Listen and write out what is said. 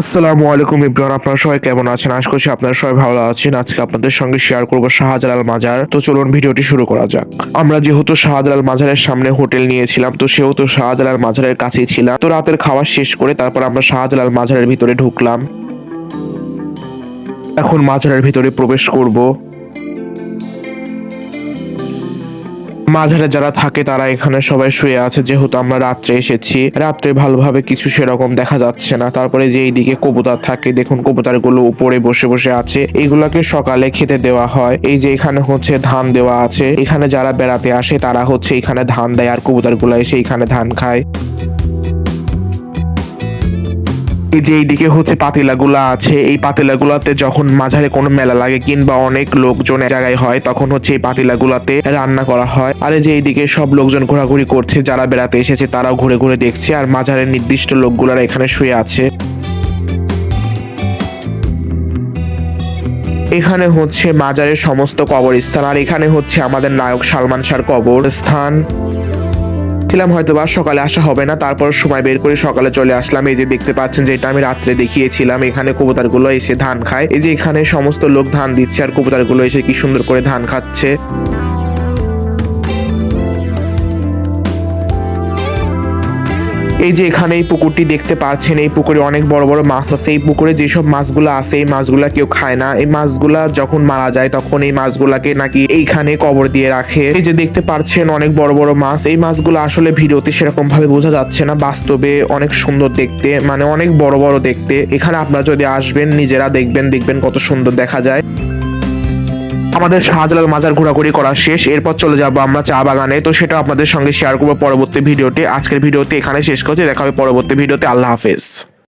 আসসালামু আলাইকুম ইব্রাহিম, আপনারা সবাই কেমন আছেন? আশা করছি আপনারা সবাই ভালো আছেন। আজকে আপনাদের সঙ্গে শেয়ার করব শাহজালাল মাজার। তো চলুন ভিডিওটি শুরু করা যাক। আমরা যেহেতু শাহজালাল মাজারের সামনে হোটেল নিয়েছিলাম, তো সেহেতু শাহজালাল মাজারের কাছেই ছিলাম। তো রাতের খাওয়া শেষ করে তারপর আমরা শাহজালাল মাজারের ভিতরে ঢুকলাম। এখন মাজারের ভিতরে প্রবেশ করব। মাঝারে যারা থাকে তারা এখানে সবাই শুয়ে আছে, যেহেতু আমরা রাত্রে এসেছি। রাত্রে ভালোভাবে কিছু সেরকম দেখা যাচ্ছে না। তারপরে যে এইদিকে কবুতর থাকে, দেখুন কবুতর গুলো উপরে বসে বসে আছে। এগুলাকে সকালে খেতে দেওয়া হয়। এই যে এখানে হচ্ছে ধান দেওয়া আছে, এখানে যারা বেড়াতে আসে তারা হচ্ছে এখানে ধান দেয়, আর কবুতর গুলো এসে এখানে ধান খায়। এই যে এইদিকে হচ্ছে পাতিলাগুলা আছে, এই পাতিলাগুলাতে যখন মাঝারে কোনো মেলা লাগে কিংবা অনেক লোকজন এক জায়গায় হয়, তখন হচ্ছে এই পাতিলাগুলাতে রান্না করা হয়। আর এই যে এইদিকে সব লোকজন ঘোরাঘুরি করছে, যারা বেড়াতে এসেছে তারাও ঘুরে ঘুরে দেখছে, আর মাঝারের নির্দিষ্ট লোকগুলারা এখানে শুয়ে আছে। এখানে হচ্ছে মাজারের সমস্ত কবরস্থান, আর এখানে হচ্ছে আমাদের নায়ক সালমান শাহর কবরস্থান। হয়তো বা সকালে আসা হবে না, তারপর সময় বের করে সকালে চলে আসলাম। এই যে দেখতে পাচ্ছেন, যেটা আমি রাত্রে দেখিয়েছিলাম, এখানে কবুতরগুলো এসে ধান খায়। এই যে এখানে সমস্ত লোক ধান দিচ্ছে, আর কবুতরগুলো এসে কি সুন্দর করে ধান খাচ্ছে। এই যে এখানে এই পুকুরটি দেখতে পাচ্ছেন, এই পুকুরে অনেক বড় বড় মাছ আছে। এই পুকুরে যেসব মাছগুলো আছে, এই মাছগুলা কেউ খায় না। এই মাছগুলা যখন মারা যায় তখন এই মাছগুলাকে নাকি এইখানে কবর দিয়ে রাখে। এই যে দেখতে পাচ্ছেন অনেক বড় বড় মাছ। এই মাছগুলো আসলে ভিডিওতে সেরকম ভাবে বোঝা যাচ্ছে না, বাস্তবে অনেক সুন্দর দেখতে, মানে অনেক বড় বড় দেখতে। এখানে আপনারা যদি আসবেন নিজেরা দেখবেন কত সুন্দর দেখা যায়। আমাদের শাহজালাল মাজার ঘোরাঘুরি করা শেষ, এরপর চলে যাবো আমরা চা বাগানে। তো সেটা আপনাদের সঙ্গে শেয়ার করবো পরবর্তী ভিডিওতে। আজকের ভিডিওতে এখানে শেষ করছি, দেখা হবে পরবর্তী ভিডিওতে। আল্লাহ হাফেজ।